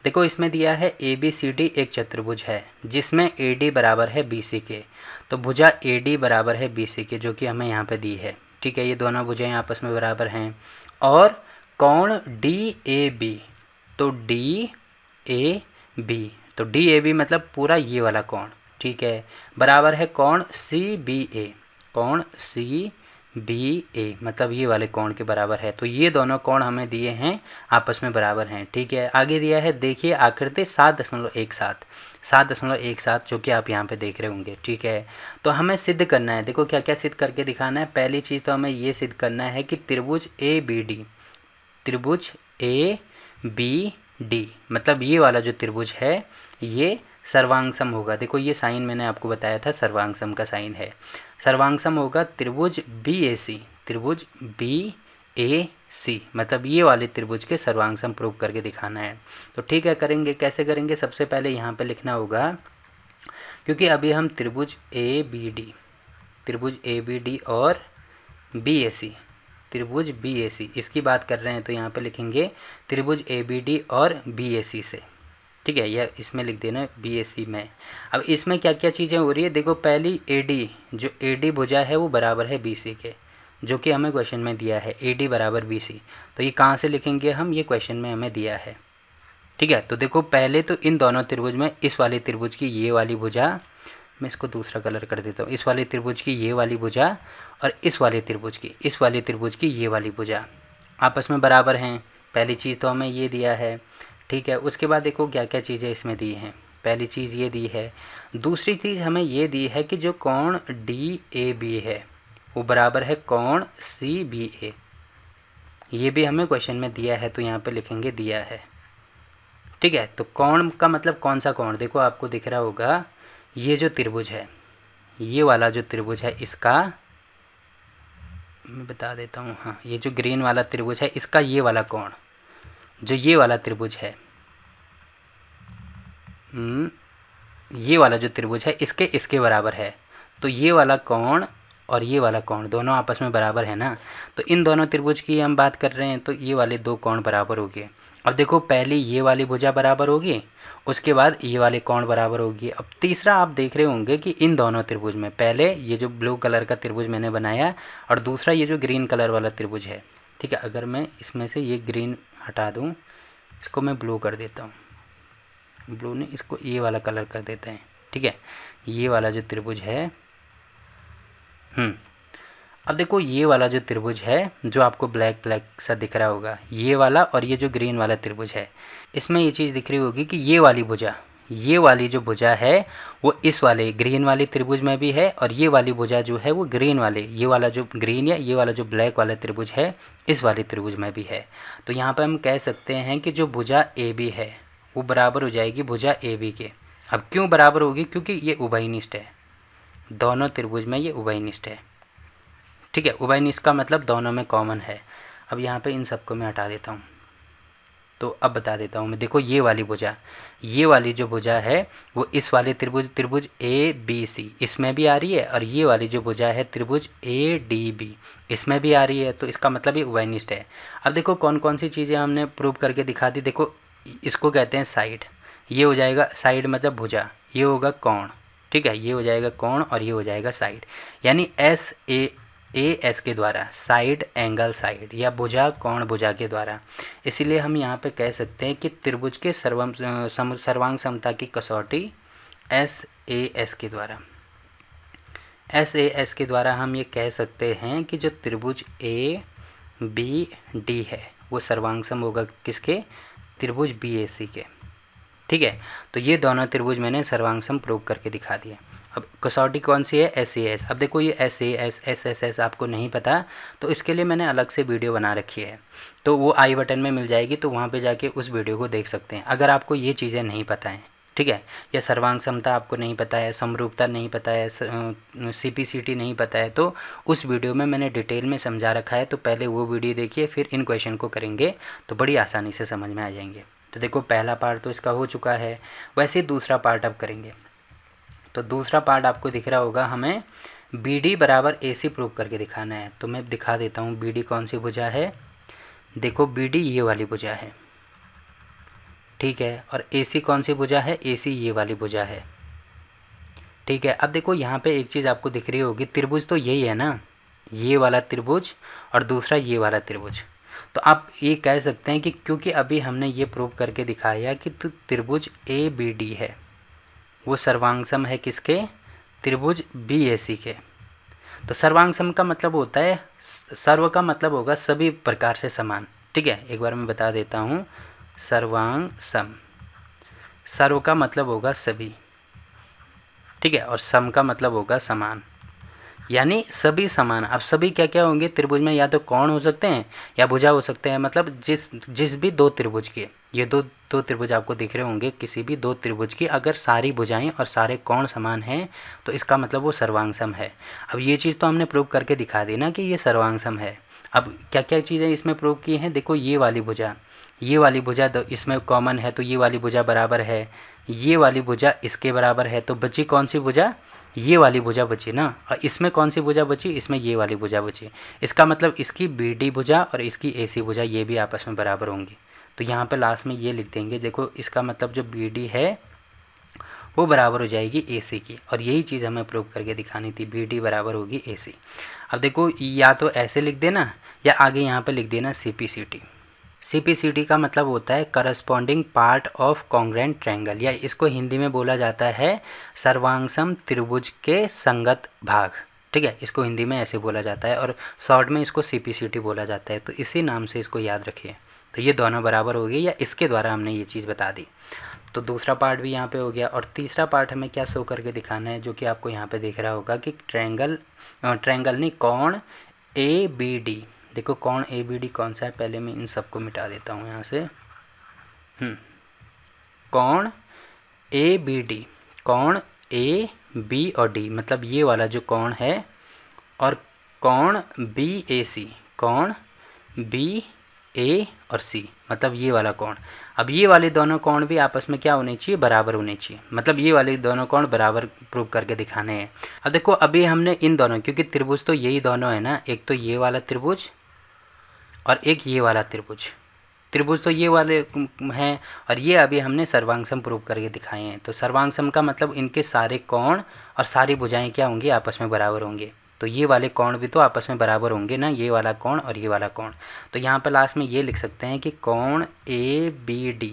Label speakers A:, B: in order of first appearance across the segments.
A: देखो इसमें दिया है ABCD एक चतुर्भुज है जिसमें AD बराबर है BC के। तो भुजा AD बराबर है BC के, जो कि हमें यहाँ पे दी है। ठीक है, ये दोनों भुजाएं आपस में बराबर हैं। और कोण DAB, तो DAB, तो DAB मतलब पूरा ये वाला कोण, ठीक है, बराबर है कोण CBA, कोण CBA मतलब ये वाले कोण के बराबर है। तो ये दोनों कोण हमें दिए हैं, आपस में बराबर हैं। ठीक है, आगे दिया है, देखिए आकृति 7.17, 7.17 जो कि आप यहाँ पे देख रहे होंगे। ठीक है, तो हमें सिद्ध करना है, देखो क्या क्या सिद्ध करके दिखाना है। पहली चीज़ तो हमें ये सिद्ध करना है कि त्रिभुज ABD, त्रिभुज ABD मतलब ये वाला जो त्रिभुज है ये सर्वांगसम होगा। देखो ये साइन मैंने आपको बताया था, सर्वांगसम का साइन है। सर्वांगसम होगा त्रिभुज BAC, त्रिभुज BAC मतलब ये वाले त्रिभुज के सर्वांगसम प्रूव करके दिखाना है। तो ठीक है, करेंगे। कैसे करेंगे, सबसे पहले यहाँ पे लिखना होगा, क्योंकि अभी हम त्रिभुज ABD और BAC, त्रिभुज BAC इसकी बात कर रहे हैं। तो यहाँ पे लिखेंगे त्रिभुज ABD और BAC से। ठीक है, यह इसमें लिख देना BAC में। अब इसमें क्या क्या चीज़ें हो रही है, देखो पहली AD, जो AD भुजा है वो बराबर है BC के, जो कि हमें क्वेश्चन में दिया है, AD बराबर BC। तो ये कहाँ से लिखेंगे हम, ये क्वेश्चन में हमें दिया है। ठीक है, तो देखो पहले तो इन दोनों त्रिभुज में इस वाले त्रिभुज की ये वाली भुजा, मैं इसको दूसरा कलर कर देता हूँ, इस वाले त्रिभुज की ये वाली भुजा और इस वाले त्रिभुज की ये वाली भुजा आपस में बराबर हैं। पहली चीज़ तो हमें ये दिया है। ठीक है, उसके बाद देखो क्या क्या चीज़ें इसमें दी हैं। पहली चीज़ ये दी है, दूसरी चीज़ हमें ये दी है कि जो कोण DAB है वो बराबर है कोण CBA, ये भी हमें क्वेश्चन में दिया है। तो यहाँ पे लिखेंगे दिया है। ठीक है, तो कोण का मतलब कौन सा कोण, देखो आपको दिख रहा होगा, ये जो त्रिभुज है, ये वाला जो त्रिभुज है, इसका मैं बता देता हूँ, हाँ, ये जो ग्रीन वाला त्रिभुज है इसका ये वाला कोण, जो ये वाला त्रिभुज है, ये वाला जो त्रिभुज है इसके बराबर है। तो ये वाला कोण और ये वाला कोण दोनों आपस में बराबर है ना। तो इन दोनों त्रिभुज की हम बात कर रहे हैं, तो ये वाले दो कोण बराबर हो गए। अब देखो पहली ये वाली भुजा बराबर होगी, उसके बाद ये वाले कोण बराबर होगी। अब तीसरा आप देख रहे होंगे कि इन दोनों त्रिभुज में, पहले ये जो ब्लू कलर का त्रिभुज मैंने बनाया और दूसरा ये जो ग्रीन कलर वाला त्रिभुज है। ठीक है, अगर मैं इसमें से ये ग्रीन हटा दूँ, इसको मैं ब्लू कर देता हूँ, ब्लू ने इसको ये वाला कलर कर देते हैं। ठीक है, ये वाला जो त्रिभुज है, अब देखो ये वाला जो त्रिभुज है जो आपको ब्लैक ब्लैक सा दिख रहा होगा, ये वाला और ये जो ग्रीन वाला त्रिभुज है, इसमें ये चीज़ दिख रही होगी कि ये वाली भुजा, ये वाली जो भुजा है वो इस वाले ग्रीन वाली त्रिभुज में भी है और ये वाली भुजा जो है वो ग्रीन वाले, ये वाला जो ग्रीन या ये वाला जो ब्लैक वाला त्रिभुज है इस वाले त्रिभुज में भी है। तो यहाँ पर हम कह सकते हैं कि जो भुजा AB है वो बराबर हो जाएगी भुजा AB के। अब क्यों बराबर होगी, क्योंकि ये उभयनिष्ठ है, दोनों त्रिभुज में ये उभयनिष्ठ है। ठीक है, उभयनिष्ठ का मतलब दोनों में कॉमन है। अब यहाँ पे इन सबको मैं हटा देता हूँ, तो अब बता देता हूँ मैं। देखो ये वाली भुजा, ये वाली जो भुजा है वो इस वाले त्रिभुज ABC इसमें भी आ रही है और ये वाली जो भुजा है त्रिभुज ADB इसमें भी आ रही है। तो इसका मतलब ये उभयनिष्ठ है। अब देखो कौन कौन सी चीज़ें हमने प्रूव करके दिखा दी। देखो इसको कहते हैं साइड, ये हो जाएगा साइड मतलब भुजा, ये होगा कोण। ठीक है, ये हो जाएगा कोण और ये हो जाएगा साइड, यानी AS के द्वारा, साइड एंगल साइड या भुजा कोण भुजा के द्वारा। इसीलिए हम यहाँ पे कह सकते हैं कि त्रिभुज के सर्वांग समता की कसौटी SAS के द्वारा, SAS के द्वारा हम ये कह सकते हैं कि जो त्रिभुज ABD है वो सर्वांगसम होगा किसके, त्रिभुज BAC के। ठीक है, तो ये दोनों त्रिभुज मैंने सर्वांगसम प्रूव करके दिखा दिए। अब कसौटी कौन सी है, SAS। अब देखो ये SAS SSS आपको नहीं पता तो इसके लिए मैंने अलग से वीडियो बना रखी है, तो वो आई बटन में मिल जाएगी, तो वहाँ पे जाके उस वीडियो को देख सकते हैं अगर आपको ये चीज़ें नहीं पता हैं। ठीक है, या सर्वांग समता आपको नहीं पता है, समरूपता नहीं पता है, CPCT नहीं पता है, तो उस वीडियो में मैंने डिटेल में समझा रखा है। तो पहले वो वीडियो देखिए, फिर इन क्वेश्चन को करेंगे तो बड़ी आसानी से समझ में आ जाएंगे। तो देखो पहला पार्ट तो इसका हो चुका है, वैसे ही दूसरा पार्ट अब करेंगे। तो दूसरा पार्ट आपको दिख रहा होगा, हमें BD बराबर AC प्रूव करके दिखाना है। तो मैं दिखा देता हूँ BD कौन सी भुजा है। देखो BD ये वाली भुजा है। ठीक है। और AC कौन सी भुजा है, AC ये वाली भुजा है, ठीक है। अब देखो यहाँ पे एक चीज़ आपको दिख रही होगी, त्रिभुज तो यही है ना, ये वाला त्रिभुज और दूसरा ये वाला त्रिभुज। तो आप ये कह सकते हैं कि क्योंकि अभी हमने ये प्रूव करके दिखाया कि तो त्रिभुज ABD है, वो सर्वांग सम है किसके, त्रिभुज BAC के। तो सर्वांग सम का मतलब होता है, सर्व का मतलब होगा सभी प्रकार से समान, ठीक है। एक बार मैं बता देता हूँ, सर्वांग सम, सर्व का मतलब होगा सभी, ठीक है, और सम का मतलब होगा समान, यानी सभी समान। अब सभी क्या क्या होंगे त्रिभुज में, या तो कोण हो सकते हैं या भुजा हो सकते हैं, मतलब जिस भी दो त्रिभुज के, ये दो त्रिभुज आपको दिख रहे होंगे, किसी भी दो त्रिभुज की अगर सारी भुजाएं और सारे कोण समान हैं तो इसका मतलब वो सर्वांग सम है। अब ये चीज़ तो हमने प्रूव करके दिखा दी ना कि ये सर्वांग सम है। अब क्या क्या चीज़ें इसमें प्रूव की हैं, देखो ये वाली भुजा, ये वाली भुजा इसमें कॉमन है तो ये वाली भुजा बराबर है, ये वाली भुजा इसके बराबर है, तो बची कौन सी भुजा, ये वाली भुजा बची ना। और इसमें कौन सी भुजा बची, इसमें ये वाली भुजा बची। इसका मतलब इसकी BD भुजा और इसकी AC भुजा ये भी आपस में बराबर होंगी। तो यहाँ पे लास्ट में ये लिख देंगे, देखो इसका मतलब जो BD है वो बराबर हो जाएगी AC की, और यही चीज़ हमें प्रूव करके दिखानी थी, BD बराबर होगी AC। अब देखो या तो ऐसे लिख देना या आगे यहाँ पे लिख देना CPCT। CPCT का मतलब होता है corresponding part of congruent triangle, या इसको हिंदी में बोला जाता है सर्वांगसम त्रिभुज के संगत भाग, ठीक है। इसको हिंदी में ऐसे बोला जाता है और शॉर्ट में इसको CPCT बोला जाता है, तो इसी नाम से इसको याद रखिए। तो ये दोनों बराबर हो गए, या इसके द्वारा हमने ये चीज़ बता दी। तो दूसरा पार्ट भी यहाँ पे हो गया, और तीसरा पार्ट हमें क्या शो करके दिखाना है, जो कि आपको यहाँ पे दिख रहा होगा कि ट्रायंगल नहीं, कोण ABD। देखो कोण ABD कौन सा है, पहले मैं इन सबको मिटा देता हूँ यहाँ से। कोण ABD, कोण AB और D, मतलब ये वाला जो कोण है, और कोण BAC, कोण BA और C, मतलब ये वाला कोण। अब ये वाले दोनों कोण भी आपस में क्या होने चाहिए, बराबर होने चाहिए, मतलब ये वाले दोनों कोण बराबर प्रूव करके दिखाने हैं। अब देखो अभी हमने इन दोनों, क्योंकि त्रिभुज तो यही दोनों है ना, एक तो ये वाला त्रिभुज और एक ये वाला त्रिभुज, त्रिभुज तो ये वाले हैं, और ये अभी हमने सर्वांगसम प्रूव करके दिखाए हैं। तो सर्वांगसम का मतलब इनके सारे कोण और सारी भुजाएं क्या होंगी, आपस में बराबर होंगे। तो ये वाले कोण भी तो आपस में बराबर होंगे ना, ये वाला कोण और ये वाला कोण। तो यहाँ पर लास्ट में ये लिख सकते हैं कि कोण ABD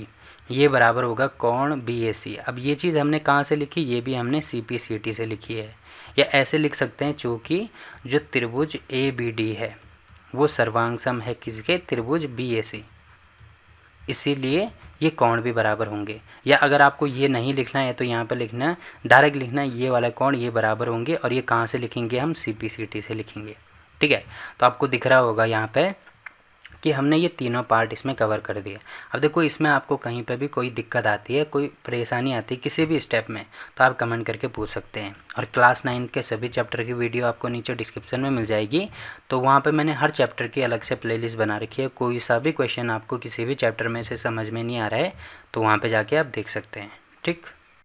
A: ये बराबर होगा कोण BAC। अब ये चीज़ हमने कहाँ से लिखी, ये भी हमने CPCT से लिखी है, या ऐसे लिख सकते हैं, चूँकि जो त्रिभुज ABD है वो सर्वांगसम है किसके, त्रिभुज BAC, इसीलिए ये कोण भी बराबर होंगे। या अगर आपको ये नहीं लिखना है तो यहाँ पर लिखना, डायरेक्ट लिखना है ये वाला कोण ये बराबर होंगे, और ये कहाँ से लिखेंगे, हम CPCT से लिखेंगे, ठीक है। तो आपको दिख रहा होगा यहाँ पे कि हमने ये तीनों पार्ट इसमें कवर कर दिए। अब देखो इसमें आपको कहीं पे भी कोई दिक्कत आती है, कोई परेशानी आती है किसी भी स्टेप में, तो आप कमेंट करके पूछ सकते हैं। और क्लास 9 के सभी चैप्टर की वीडियो आपको नीचे डिस्क्रिप्शन में मिल जाएगी, तो वहाँ पे मैंने हर चैप्टर की अलग से प्लेलिस्ट बना रखी है। कोई सा भी क्वेश्चन आपको किसी भी चैप्टर में से समझ में नहीं आ रहा है तो वहाँ पर जाके आप देख सकते हैं, ठीक।